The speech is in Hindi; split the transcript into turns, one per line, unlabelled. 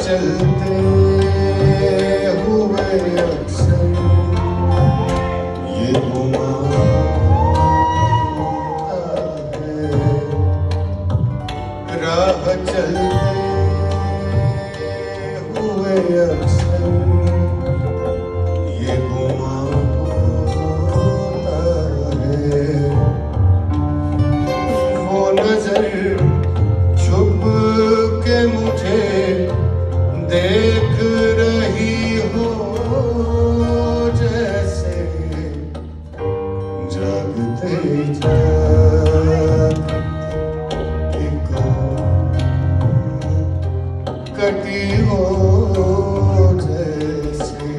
चलते हुए अक्सर ये घुमाता है, राह चलते हुए अक्सर ये घुमाता है। वो नजर छुप के मुझे देख रही हो, जैसे जागते जागते कटी हो, जैसे